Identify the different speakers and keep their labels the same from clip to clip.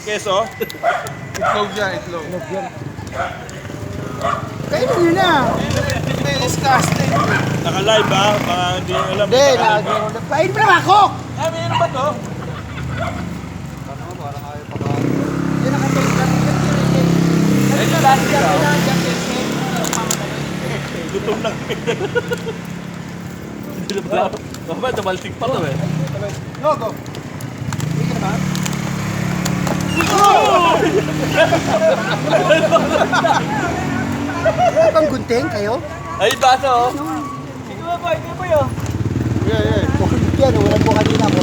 Speaker 1: Keso?
Speaker 2: Itlog yan, itlog.
Speaker 3: Kainin nyo na.
Speaker 2: Hindi, disgusting.
Speaker 1: Naka-live ba? Baka hindi nyo alam.
Speaker 3: Hindi, lagi mo na. Kainin mo naman ako!
Speaker 1: Ah, mayroon ba to?
Speaker 3: Yan ang katulad lang. Ayun na, last year na dyan.
Speaker 1: Gutom na. Hindi na pala. Baka tumalsik pa to eh.
Speaker 3: No, go. Sige na ba? Ano bang gunting kayo?
Speaker 1: Ay, baso oh.
Speaker 3: Sige ba ba? Hindi ba yun? Yeah. Yan, walang po kanina ko.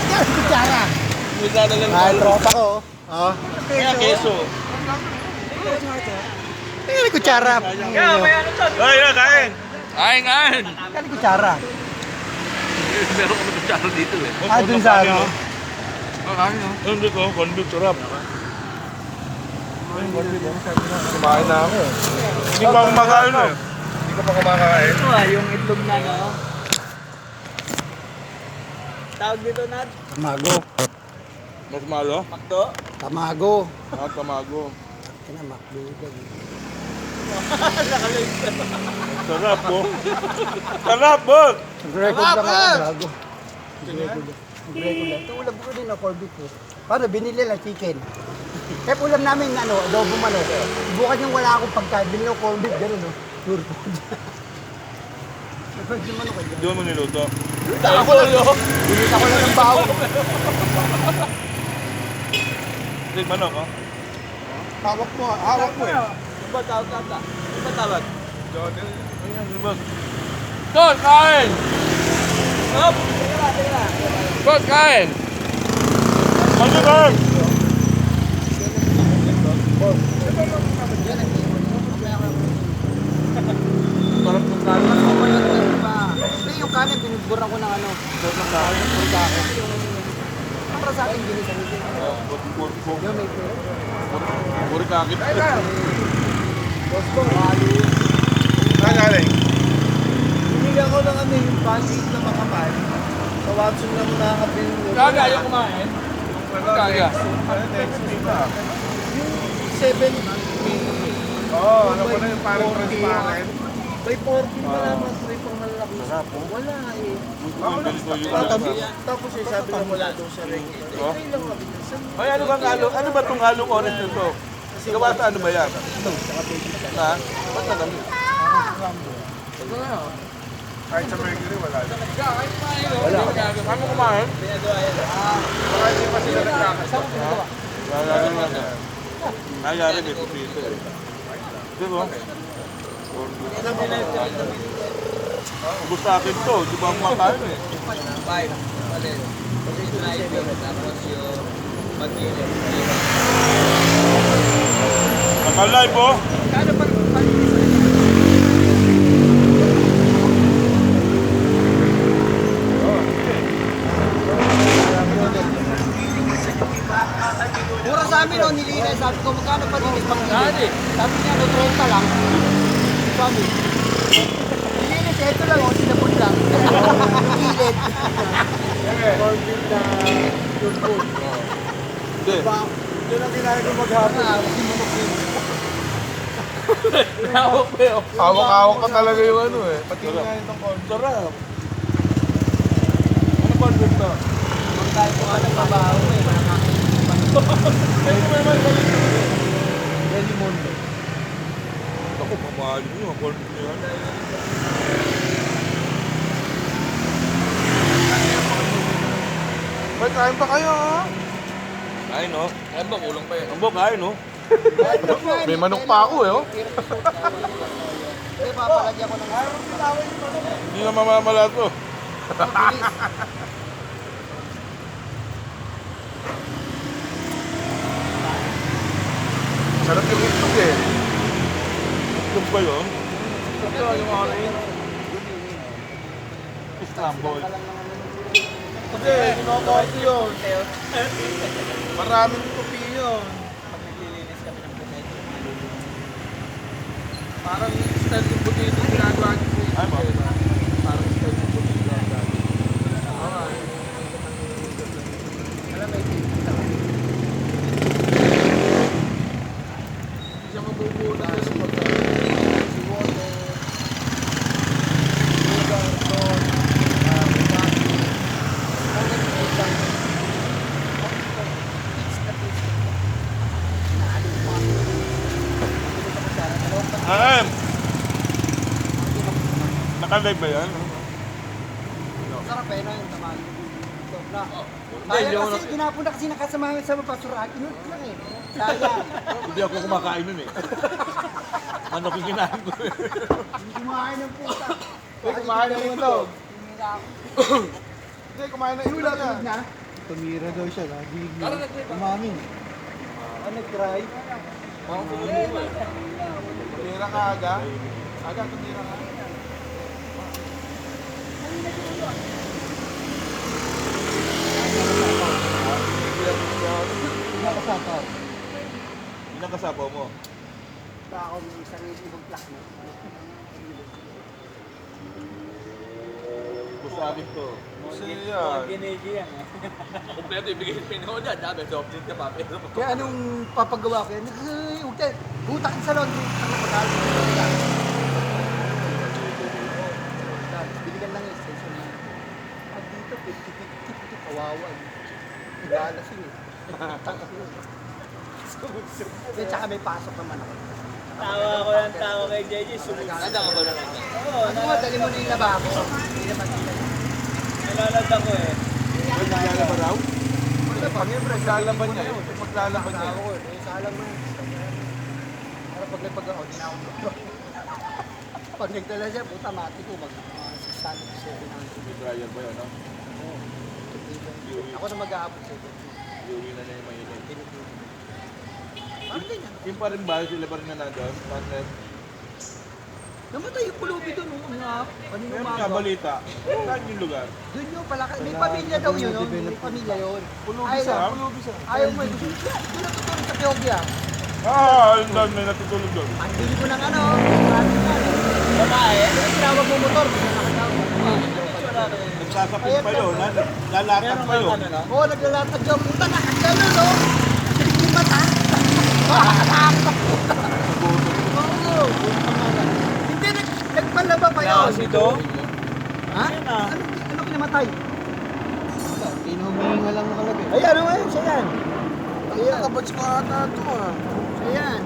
Speaker 3: Yan, kutsara.
Speaker 1: Misa na lang.
Speaker 3: Ay, tropa ko. Oh.
Speaker 1: Kaya keso.
Speaker 3: Tingnan yung kutsara.
Speaker 1: Ay, yan, kain.
Speaker 2: Kain!
Speaker 3: Tingnan yung kutsara.
Speaker 2: Meron kami kutsara dito eh.
Speaker 3: Ah, dun sa ano.
Speaker 2: Kain no?
Speaker 1: Hindi ko, convict sarap.
Speaker 2: Kumain na ako.
Speaker 1: Hindi pa ako kumakain eh.
Speaker 2: Hindi ko pa kumakain.
Speaker 3: Ito yung itlog na no. Tawag dito na. Tamago.
Speaker 1: Mas malo?
Speaker 3: Makdo? Tamago.
Speaker 1: Ah, tamago.
Speaker 3: Kaya makdo.
Speaker 1: Sarap po. Sarap po.
Speaker 3: Nag-record lang ako. Gago. Nag-record lang. Ito ulam ko din na corned beef ko. Paano, binili lang chicken. Kaya ulam namin ano, adobo manok. Bukan yung wala akong pagkain, binili ko corned beef, gano'n no. Pure food. Nag-corned yung manok ko dyan.
Speaker 1: Hindi mo niluto.
Speaker 3: Ako lang yun. Binita ko lang ng bawo.
Speaker 1: Hindi, manok oh.
Speaker 2: Hawak mo eh.
Speaker 3: Ano ba tawag tata? Ano ba tawag?
Speaker 1: Ayan, diba?
Speaker 2: Don, kain!
Speaker 3: Hop! Tira.
Speaker 2: Don, kain!
Speaker 1: Ano ba?
Speaker 2: Parang pagkain.
Speaker 3: Hindi, yung kanin, binugburan ko ng ano. Para sa akin, ginisa nito. Yung may pera.
Speaker 1: Puri kakit.
Speaker 3: Boss ko, halo.
Speaker 2: Saan galing?
Speaker 3: Binigyan ko ng ano yung pancake na makapal. Sa Watson lang nakakapin yung
Speaker 2: Gaga, ayaw kumain. Gaga.
Speaker 3: yung 7
Speaker 2: Oo, ano pa na yung parang transparent.
Speaker 3: May 14 pa naman sa pang malalaki. Wala eh. Tapos eh, sabi na wala daw sa ring. Okay lang kami.
Speaker 1: Ay, ano bang halo? Ano ba itong halong orange na ito? Gawa sa ano ba yan? Ha? Ba't na kami?
Speaker 2: Kahit sa Mercury, wala.
Speaker 3: Wala.
Speaker 2: Saan mo kumain? Baka hindi pa sila nagkakasap.
Speaker 1: Nangyari nga na. Nangyari may kupito eh. Di ba? Gusto akin to, di ba ang makain eh?
Speaker 4: 5. Alin? Position item. Tapos yung mag-ilim.
Speaker 1: Naka-live oh!
Speaker 4: Kano pa
Speaker 3: Mura sa amin o nilinis. Sabi ko, magkano pa linis pang linis? Sabi niya, no, 30 lang. Sabi, nilinis, ito lang o, sinapon lang. Gilid. Corned na yung food.
Speaker 1: Hindi.
Speaker 3: Yun ang kinain ko maghapon.
Speaker 2: Hawak-hawak ka talaga yung ano eh. Pati nga itong corn.
Speaker 1: Sarap. Ano ba ang to?
Speaker 3: Kahit kung anong mabaho eh. Relimundo.
Speaker 1: Ako, mamahal mo yung corn na yan.
Speaker 2: May kain pa kayo ha?
Speaker 1: Kain no?
Speaker 2: Kain ba? Kulang pa yan.
Speaker 1: Ang bo, kain no?
Speaker 2: May manok pa ako eh oh.
Speaker 3: Hindi, papalagyan ko ng
Speaker 1: Hindi na mamamala to.
Speaker 3: bilis.
Speaker 2: Sarap yung itlog eh.
Speaker 1: Itlog ba yun?
Speaker 2: Ito yung ano yun.
Speaker 1: Scramble.
Speaker 2: Kasi, kinokorte yun. Maraming kopi yun.
Speaker 4: pag naglilinis kami ng pumeto?
Speaker 2: Parang style yung buti yung ginagawa niyo.
Speaker 1: Ay, ma.
Speaker 2: Parang style yung buti yung ginagawa niyo.
Speaker 1: live ba yan?
Speaker 3: Sarap eh, no, yung tamali. Sobra.
Speaker 4: Hindi,
Speaker 3: Kaya
Speaker 4: yung
Speaker 3: kasi ginapon na kasi nakasama sa basurahan. Inut lang eh. Sayang.
Speaker 1: Hindi ako kumakain nun eh. Manok yung kinain ko eh.
Speaker 3: Hindi kumain ng puta.
Speaker 2: Kumain na ito.
Speaker 3: Tumira ako.
Speaker 2: Hindi, kumain na ito
Speaker 3: Wala
Speaker 2: na.
Speaker 3: tulog na.
Speaker 2: Tumira daw siya, nagigil.
Speaker 4: Parang nag-trip ako.
Speaker 2: Umamin.
Speaker 3: Nag-try.
Speaker 4: Parang pumulo eh.
Speaker 2: Tumira ka aga. Aga, tumira ka.
Speaker 3: Nakasapaw.
Speaker 1: Ilang kasapaw mo?
Speaker 3: Baka ako may isang ibang plak mo.
Speaker 1: Busakin to.
Speaker 2: Kasi yan.
Speaker 4: Gineji yan eh. Kompleto ibigay sa pinakaw dyan. Dami, soft drink ka pa. Pero
Speaker 3: Kaya anong papagawa ko yan? Huwag tayo. Butakin sa laundry. Ang napag-alas. Biligan lang yung extension na. Pag dito, 50-50. Kawawa. Nag-aalas yun eh. Then tsaka may pasok naman ako.
Speaker 4: tawa ko ng tawa kay JJ. Sumuganda ka ba naman? Oo,
Speaker 3: Ano nga, dali mo na yung lababo. Hindi naman sila.
Speaker 4: nalalad ako eh.
Speaker 1: Ay, naglalaba raw?
Speaker 3: Wala pa, may
Speaker 2: Maglalaban niya eh. Maglalaban niya.
Speaker 3: Ako eh, sa alam mo yun. Para pag nagpag-out, hindi na ako pag nagdala siya, puta, mati ko, mag 600, 700.
Speaker 1: May dryer ba yun, no?
Speaker 3: Ako na mag-aabot sa ito.
Speaker 1: Iuwi na niya yung mainit.
Speaker 3: Parang ganyan.
Speaker 1: Yung pa rin ba, sila pa rin na nandun? Partner?
Speaker 3: Namatay yung pulubi doon, kanina
Speaker 1: Meron
Speaker 3: umaga.
Speaker 1: nga balita. Saan yung lugar?
Speaker 3: Doon yung pala, may pamilya daw yun, no? May pamilya yun.
Speaker 1: Pulubis ah?
Speaker 3: Ayaw mo, doon natutulog sa Piyogya.
Speaker 1: Ang dami may natutulog doon.
Speaker 3: Ang bili ko ng ano, maraming nga, no?
Speaker 4: Babae.
Speaker 3: Kaya tinawag mo motor, hindi na nakatawag.
Speaker 1: Nagsasapin pa yun, ha? Lalatag pa yun.
Speaker 3: Oo, naglalatag siya, puta, nakagano, no? Naging yung mata. Nakakatakot. Oo, hindi, nagpalaba pa yun.
Speaker 4: Kasi to.
Speaker 3: Ha? Ano kinamatay?
Speaker 2: Hinuminga lang nakalagay.
Speaker 3: Ay, ano nga yun? Siya yan.
Speaker 2: Ang nakabats ko ata ito ah.
Speaker 3: Siya yan.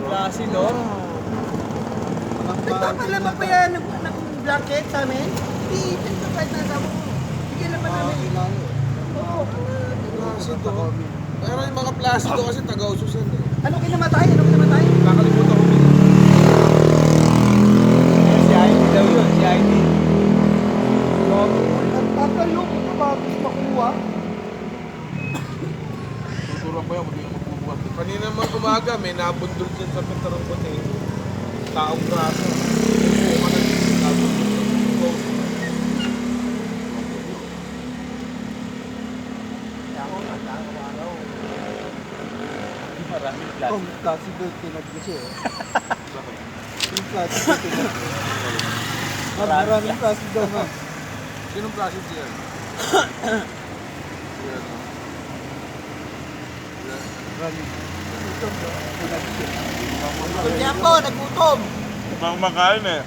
Speaker 4: Klase to.
Speaker 3: Nagpapalaba pa yan ng blanket sa amin. Hindi, kahit nasa mo. Bigyan naman namin. Oo.
Speaker 2: Kasi ito. Pero yung mga plastic kasi taga-ususan eh.
Speaker 3: Ano kinamatay? Ano kinamatay?
Speaker 2: Nakalimutan ko din.
Speaker 4: Si ID daw yun. Si ID.
Speaker 3: Nagpapalo ko na bago makuha.
Speaker 1: Tuturuan pa yun, kung di na magbubuhat.
Speaker 2: Kanina mga umaga, may nabundol dyan sa pintarong puti. Taong grasa.
Speaker 4: Maraming klase.
Speaker 3: Oh, kasi doon tinagdo siya eh. Yung plastic doon tinagdo. Maraming plastic daw man.
Speaker 2: Sinong klase siya? Yan o.
Speaker 3: Kaya po, nagutom.
Speaker 1: Mga makain eh.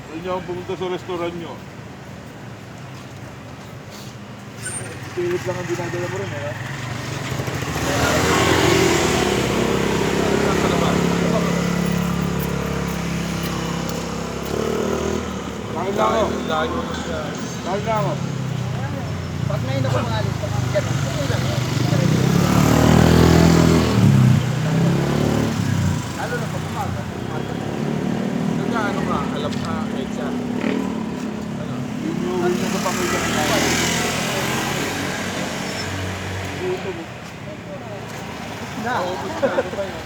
Speaker 1: Huwag niyo akong pumunta sa restaurant niyo. Pilit lang ang dinadala mo rin eh. Kain na ako.
Speaker 2: Layo mo siya.
Speaker 1: Kain na ako.
Speaker 3: Pag ngayon ako mga alis, ganun. Okay lang yun. Lalo na pag umaga.
Speaker 2: Nagka ano nga, alam ka, Edsa. Ano?
Speaker 1: Yung uwi na sa pamilya ko.
Speaker 3: Na.
Speaker 2: Naubos na, ano ba yun?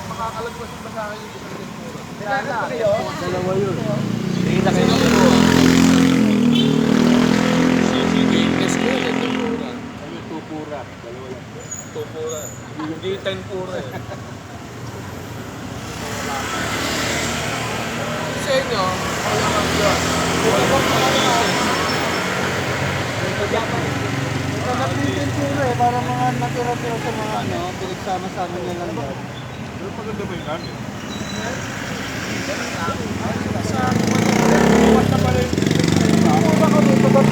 Speaker 2: Makakalagpas ba sa akin yung isang tintura?
Speaker 3: Kailangan pa kayo.
Speaker 2: Dalawa yun.
Speaker 4: Nakita kayo ng
Speaker 2: CCGS ko yun, tintura.
Speaker 1: Ano, tupura. Dalawa lang.
Speaker 2: Tupura. Hindi tempura eh. Sa inyo, wala kang yun. Wala kang
Speaker 3: Nagkapitin puro eh, para mga natira-tira sa mga ano, pinagsama-sama niya lang yan.
Speaker 1: Pero maganda ba yung namin?
Speaker 3: Mura kami, pagod.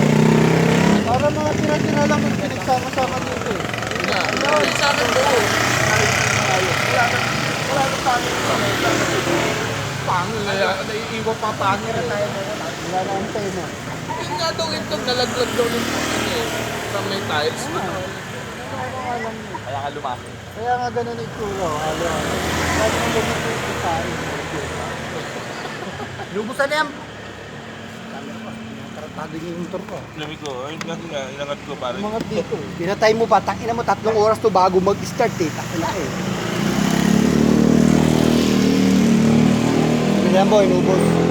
Speaker 3: Para mga tira-tira lang yung pinagsama-sama dito eh.
Speaker 2: Sa akin buo. Wala na tayo sa may pangil na yan. pangit.
Speaker 3: Wala na ang tema.
Speaker 2: Yun nga daw ito, nalaglag daw ng sa may tiles.
Speaker 4: Kaya ka lumaki.
Speaker 3: Kaya nga ganun yung itsura. Halo-halo. Lagi nang ganun yung tayo. Lubusan na yan. Tratado niyo yung motor ko.
Speaker 1: Lamig ko, inangat ko pare.
Speaker 3: Mga dito. Pinatay mo pa. Tangina mo 3 oras to bago mag-start eh. Takina eh. Ganyan boy, nubos.